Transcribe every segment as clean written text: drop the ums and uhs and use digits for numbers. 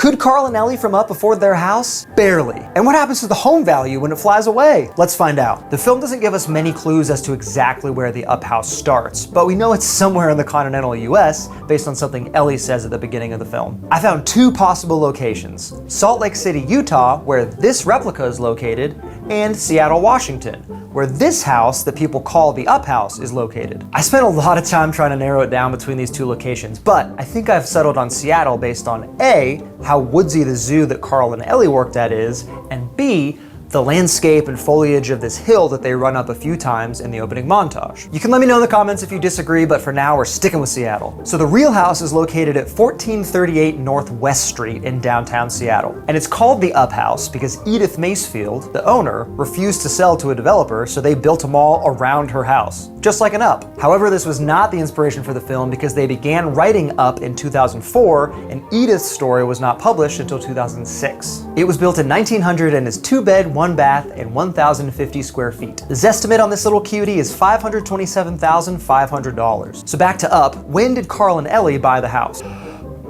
Could Carl and Ellie from Up afford their house? Barely. And what happens to the home value when it flies away? Let's find out. The film doesn't give us many clues as to exactly where the Up house starts, but we know it's somewhere in the continental US based on something Ellie says at the beginning of the film. I found two possible locations: Salt Lake City, Utah, where this replica is located, and Seattle, Washington, where this house that people call the Up house is located. I spent a lot of time trying to narrow it down between these two locations, but I think I've settled on Seattle based on A, how woodsy the zoo that Carl and Ellie worked at is, and B, the landscape and foliage of this hill that they run up a few times in the opening montage. You can let me know in the comments if you disagree, but for now we're sticking with Seattle. So the real house is located at 1438 Northwest Street in downtown Seattle. And it's called the Up House because Edith Macefield, the owner, refused to sell to a developer, so they built a mall around her house, just like an Up. However, this was not the inspiration for the film because they began writing Up in 2004, and Edith's story was not published until 2006. It was built in 1900 and is 2-bed, 1-bath, and 1,050 square feet. The Zestimate on this little cutie is $527,500. So back to Up, when did Carl and Ellie buy the house?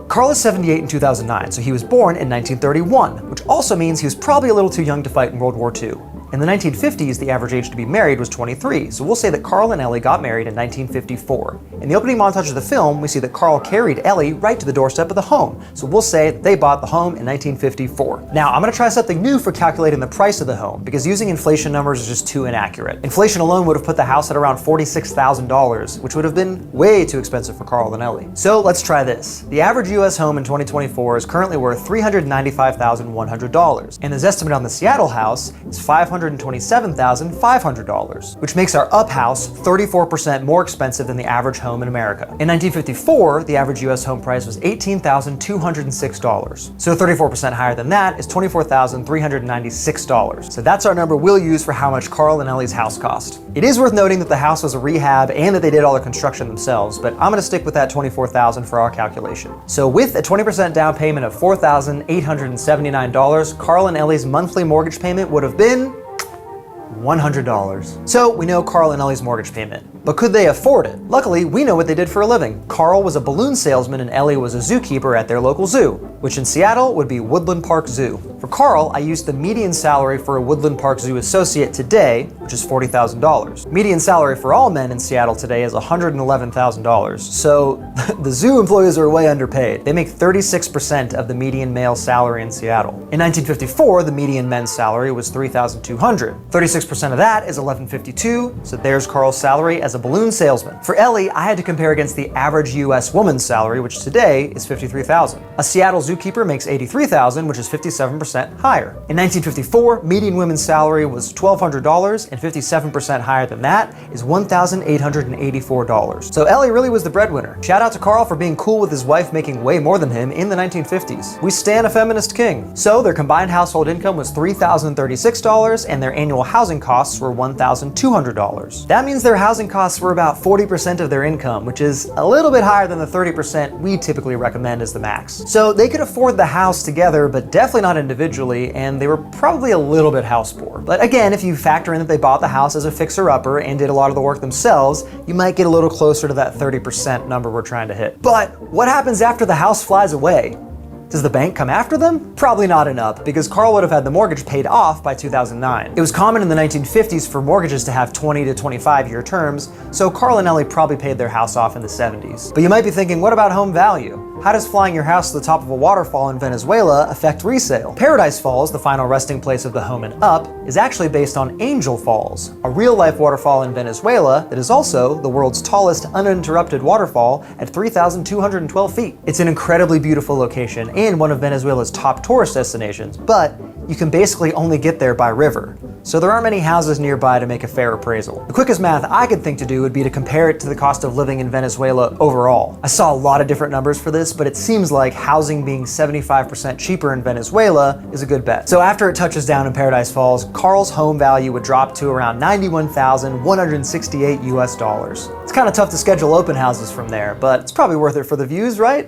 Carl is 78 in 2009, so he was born in 1931, which also means he was probably a little too young to fight in World War II. In the 1950s, the average age to be married was 23, so we'll say that Carl and Ellie got married in 1954. In the opening montage of the film, we see that Carl carried Ellie right to the doorstep of the home, so we'll say that they bought the home in 1954. Now, I'm gonna try something new for calculating the price of the home, because using inflation numbers is just too inaccurate. Inflation alone would have put the house at around $46,000, which would have been way too expensive for Carl and Ellie. So let's try this. The average US home in 2024 is currently worth $395,100, and the estimate on the Seattle house is $527,500, which makes our Up house 34% more expensive than the average home in America. In 1954, the average US home price was $18,206. So 34% higher than that is $24,396. So that's our number we'll use for how much Carl and Ellie's house cost. It is worth noting that the house was a rehab and that they did all the construction themselves, but I'm gonna stick with that $24,000 for our calculation. So with a 20% down payment of $4,879, Carl and Ellie's monthly mortgage payment would have been $100. So we know Carl and Ellie's mortgage payment, but could they afford it? Luckily, we know what they did for a living. Carl was a balloon salesman and Ellie was a zookeeper at their local zoo, which in Seattle would be Woodland Park Zoo. For Carl, I used the median salary for a Woodland Park Zoo associate today, which is $40,000. Median salary for all men in Seattle today is $111,000. So the zoo employees are way underpaid. They make 36% of the median male salary in Seattle. In 1954, the median men's salary was $3,200. 36% of that is $1,152, so there's Carl's salary as a balloon salesman. For Ellie, I had to compare against the average US woman's salary, which today is $53,000. A Seattle zookeeper makes $83,000, which is 57% higher. In 1954, median women's salary was $1,200, and 57% higher than that is $1,884. So Ellie really was the breadwinner. Shout out to Carl for being cool with his wife making way more than him in the 1950s. We stan a feminist king. So their combined household income was $3,036, and their annual housing costs were $1,200. That means their housing costs were about 40% of their income, which is a little bit higher than the 30% we typically recommend as the max. So they could afford the house together, but definitely not individually, and they were probably a little bit house poor. But again, if you factor in that they bought the house as a fixer-upper and did a lot of the work themselves, you might get a little closer to that 30% number we're trying to hit. But what happens after the house flies away? Does the bank come after them? Probably not enough, because Carl would have had the mortgage paid off by 2009. It was common in the 1950s for mortgages to have 20 to 25-year terms, so Carl and Ellie probably paid their house off in the 70s. But you might be thinking, what about home value? How does flying your house to the top of a waterfall in Venezuela affect resale? Paradise Falls, the final resting place of the home in Up, is actually based on Angel Falls, a real-life waterfall in Venezuela that is also the world's tallest uninterrupted waterfall at 3,212 feet. It's an incredibly beautiful location and one of Venezuela's top tourist destinations, but you can basically only get there by river, so there aren't many houses nearby to make a fair appraisal. The quickest math I could think to do would be to compare it to the cost of living in Venezuela overall. I saw a lot of different numbers for this, but it seems like housing being 75% cheaper in Venezuela is a good bet. So after it touches down in Paradise Falls, Carl's home value would drop to around $91,168 US. It's kind of tough to schedule open houses from there, but it's probably worth it for the views, right?